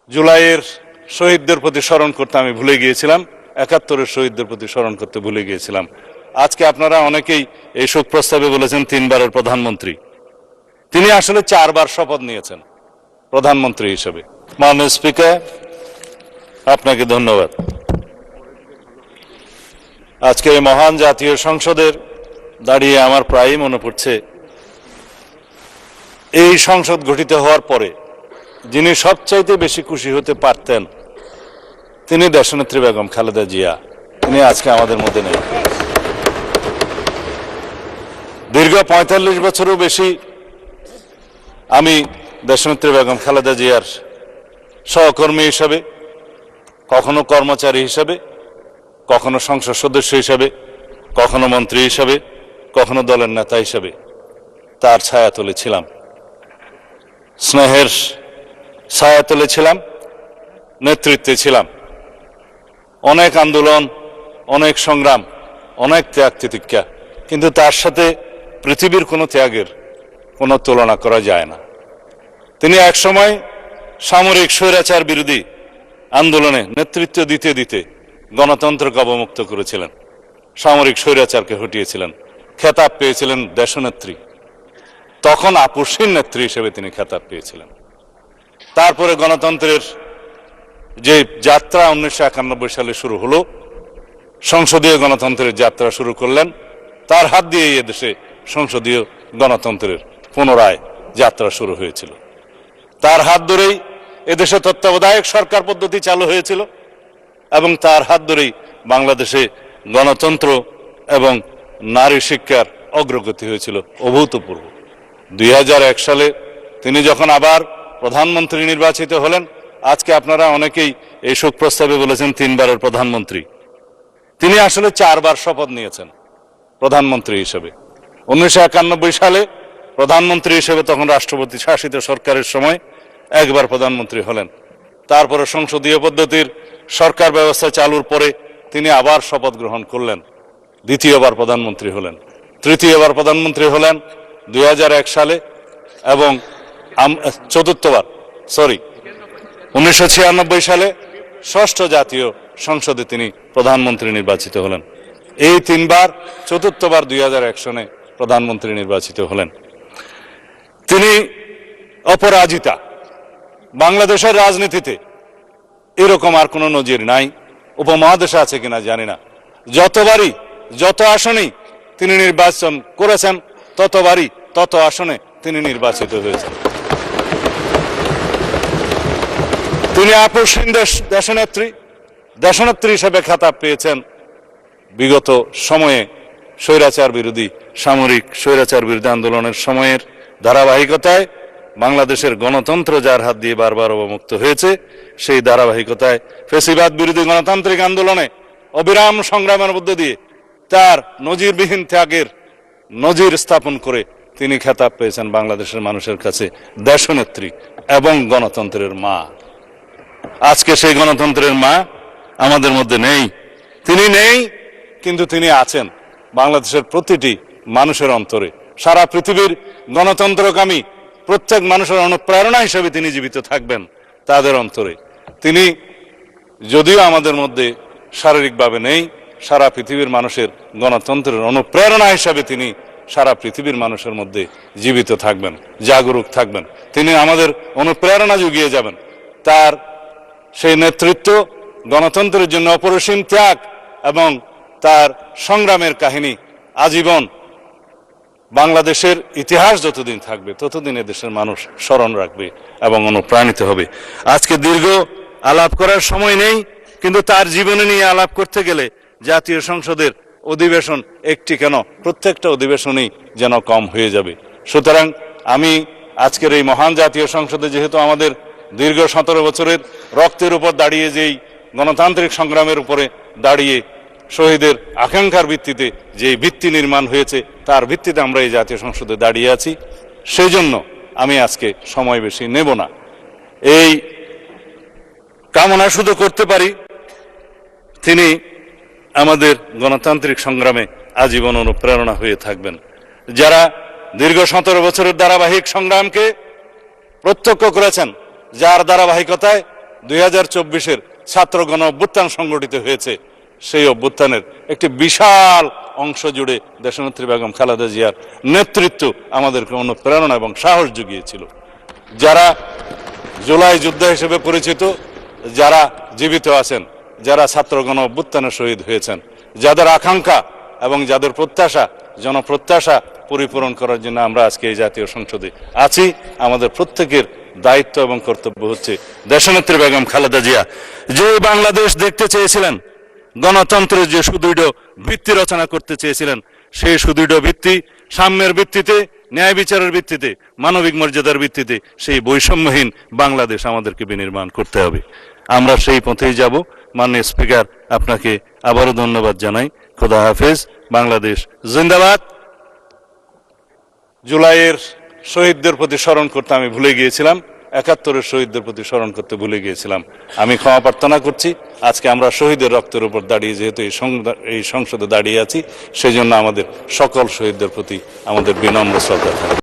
জুলাইয়ের শহীদদের প্রতি স্মরণ করতে আমি ভুলে গিয়েছিলাম, ৭১-এর শহীদদের প্রতি স্মরণ করতে ভুলে গিয়েছিলাম। আজকে আপনারা অনেকেই এই শোক প্রস্তাবে বলেছেন ৩ বারের প্রধানমন্ত্রী। তিনি আসলে ৪ বার শপথ নিয়েছেন প্রধানমন্ত্রী হিসেবে। মাননীয় স্পিকার, আপনাকে ধন্যবাদ। আজকে এই মহান জাতীয় সংসদের দাঁড়িয়ে আমার প্রায়ই মনে পড়ছে, এই সংসদ গঠিত হওয়ার পরে যিনি সবচাইতে বেশি খুশি হতে পারতেন তিনি দেশনেত্রী বেগম খালেদা জিয়া। তিনি আজকে আমাদের মধ্যে নেই। দীর্ঘ ৪৫ বছরও বেশি আমি দেশনেত্রী বেগম খালেদা জিয়ার সহকর্মী হিসাবে, কখনো কর্মচারী হিসাবে, কখনো সংসদ সদস্য হিসাবে, কখনো মন্ত্রী হিসাবে, কখনো দলের নেতা হিসাবে তার ছায়াতলে ছিলাম, স্নেহের ছায়াতলে ছিলাম, নেতৃত্বে ছিলাম। অনেক আন্দোলন, অনেক সংগ্রাম, অনেক ত্যাগ তিতিক্ষা, কিন্তু তার সাথে পৃথিবীর কোনো ত্যাগের কোনো তুলনা করা যায় না। তিনি একসময় সামরিক স্বৈরাচার বিরোধী আন্দোলনে নেতৃত্ব দিতে দিতে গণতন্ত্রকে অবমুক্ত করেছিলেন, সামরিক স্বৈরাচারকে হটিয়েছিলেন, খেতাব পেয়েছিলেন দেশনেত্রী। তখন আপসহীন নেত্রী হিসেবে তিনি খেতাব পেয়েছিলেন। তারপরে গণতন্ত্রের যে যাত্রা ১৯৯১ সালে শুরু হলো, সংসদীয় গণতন্ত্রের যাত্রা শুরু করলেন। তার হাত দিয়ে এদেশে সংসদীয় গণতন্ত্রের পুনরায় যাত্রা শুরু হয়েছিল। তার হাত ধরেই এদেশে তত্ত্বাবধায়ক সরকার পদ্ধতি চালু হয়েছিল এবং তার হাত ধরেই বাংলাদেশে গণতন্ত্র এবং নারী শিক্ষার অগ্রগতি হয়েছিল অভূতপূর্ব। ২০০১ সালে তিনি যখন আবার প্রধানমন্ত্রী নির্বাচিত হলেন, আজকে আপনারা অনেকেই এই শোক প্রস্তাবে বলেছেন ৩ বারের প্রধানমন্ত্রী। তিনি আসলে ৪ বার শপথ নিয়েছেন প্রধানমন্ত্রী হিসেবে। ১৯৯১ সালে প্রধানমন্ত্রী হিসেবে তখন রাষ্ট্রপতি শাসিত সরকারের সময় একবার প্রধানমন্ত্রী হলেন। তারপরে সংসদীয় পদ্ধতির সরকার ব্যবস্থা চালুর পরে তিনি আবার শপথ গ্রহণ করলেন, দ্বিতীয়বার প্রধানমন্ত্রী হলেন। তৃতীয়বার প্রধানমন্ত্রী হলেন ২০০১ সালে এবং চতুর্থবার ১৯৯৬ সালে ষষ্ঠ জাতীয় সংসদে তিনি প্রধানমন্ত্রী নির্বাচিত হলেন। এই ৩ বার, চতুর্থবার ২০০১ সনে প্রধানমন্ত্রী নির্বাচিত হলেন। তিনি অপরাজিতা। বাংলাদেশের রাজনীতিতে এরকম আর কোনো নজির নাই, উপমহাদেশে আছে কিনা জানি না। যতবারই যত আসনেই তিনি নির্বাচন করেছেন ততবারই তত আসনে তিনি নির্বাচিত হয়েছেন। তিনি আপসহীন দেশনেত্রী হিসেবে খেতাব পেয়েছেন। বিগত সময়ে স্বৈরাচার বিরোধী, সামরিক স্বৈরাচার বিরোধী আন্দোলনের সময়ের ধারাবাহিকতায় বাংলাদেশের গণতন্ত্র যার হাত দিয়ে বারবার অবমুক্ত হয়েছে, সেই ধারাবাহিকতায় ফ্যাসিবাদ বিরোধী গণতান্ত্রিক আন্দোলনে অবিরাম সংগ্রামের মধ্য দিয়ে তার নজিরবিহীন ত্যাগের নজির স্থাপন করে তিনি খেতাব পেয়েছেন বাংলাদেশের মানুষের কাছে দেশনেত্রী এবং গণতন্ত্রের মা। আজকে সেই গণতন্ত্রের মা আমাদের মধ্যে নেই। তিনি নেই, কিন্তু তিনি আছেন বাংলাদেশের প্রতিটি মানুষের অন্তরে। সারা পৃথিবীর গণতন্ত্রকামী প্রত্যেক মানুষের অনুপ্রেরণা হিসেবে তিনি জীবিত থাকবেন তাদের অন্তরে। তিনি যদিও আমাদের মধ্যে শারীরিকভাবে নেই, সারা পৃথিবীর মানুষের গণতন্ত্রের অনুপ্রেরণা হিসাবে তিনি সারা পৃথিবীর মানুষের মধ্যে জীবিত থাকবেন, জাগরুক থাকবেন। তিনি আমাদের অনুপ্রেরণা জুগিয়ে যাবেন। তার সেই নেতৃত্ব, গণতন্ত্রের জন্য অপরিসীম ত্যাগ এবং তার সংগ্রামের কাহিনী আজীবন বাংলাদেশের ইতিহাস যতদিন থাকবে ততদিন এদেশের মানুষ স্মরণ রাখবে এবং অনুপ্রাণিত হবে। আজকে দীর্ঘ আলাপ করার সময় নেই, কিন্তু তার জীবনী নিয়ে আলাপ করতে গেলে জাতীয় সংসদের অধিবেশন একটি কেন, প্রত্যেকটা অধিবেশনই যেন কম হয়ে যাবে। সুতরাং আমি আজকের এই মহান জাতীয় সংসদে, যেহেতু আমাদের দীর্ঘ ১৭ বছরের রক্তের উপর দাঁড়িয়ে, যেই গণতান্ত্রিক সংগ্রামের উপরে দাঁড়িয়ে শহীদের আকাঙ্ক্ষার ভিত্তিতে যে ভিত্তি নির্মাণ হয়েছে, তার ভিত্তিতে আমরা এই জাতীয় সংসদে দাঁড়িয়ে আছি, সেই জন্য আমি আজকে সময় বেশি নেব না। এই কামনা শুধু করতে পারি তিনি আমাদের গণতান্ত্রিক সংগ্রামে আজীবন অনুপ্রেরণা হয়ে থাকবেন। যারা দীর্ঘ ১৭ বছরের ধারাবাহিক সংগ্রামকে প্রত্যক্ষ করেছেন, যার ধারাবাহিকতায় 2024-এর ছাত্র গণ অভ্যুত্থান সংগঠিত হয়েছে, সেই অভ্যুত্থানের একটি বিশাল অংশ জুড়ে দেশনেত্রী বেগম খালেদা জিয়ার নেতৃত্ব আমাদেরকে অনুপ্রেরণা এবং সাহস জুগিয়েছিল। যারা জুলাই যোদ্ধা হিসেবে পরিচিত, যারা জীবিত আছেন, যারা ছাত্র গণ অভ্যুত্থানে শহীদ হয়েছেন, যাদের আকাঙ্ক্ষা এবং যাদের প্রত্যাশা, জনপ্রত্যাশা পরিপূরণ করার জন্য আমরা আজকে এই জাতীয় সংসদে আছি। আমাদের প্রত্যেকের দায়িত্ব এবং কর্তব্য হচ্ছে দেশনেত্রী বেগম খালেদা জিয়া যে বাংলাদেশ দেখতে চেয়েছিলেন, গণতন্ত্রের যে সুদৃঢ় ভিত্তি রচনা করতে চেয়েছিলেন, সেই সুদৃঢ় ভিত্তি সাম্যের ভিত্তিতে, ন্যায় বিচারের ভিত্তিতে, মানবিক মর্যাদার ভিত্তিতে সেই বৈষম্যহীন বাংলাদেশ আমাদেরকে বিনির্মাণ করতে হবে। আমরা সেই পথেই যাব। মাননীয় স্পিকার, আপনাকে আবারও ধন্যবাদ জানাই। খোদা হাফেজ। বাংলাদেশ জিন্দাবাদ। জুলাইয়ের শহীদদের প্রতি স্মরণ করতে আমি ভুলে গিয়েছিলাম, 71-এর শহীদদের প্রতি স্মরণ করতে ভুলে গিয়েছিলাম। আমি ক্ষমা প্রার্থনা করছি। আজকে আমরা শহীদের রক্তের উপর দাঁড়িয়ে যেহেতু এই সংসদে দাঁড়িয়ে আছি, সেই জন্য আমাদের সকল শহীদদের প্রতি আমাদের বিনম্র শ্রদ্ধা থাকবে।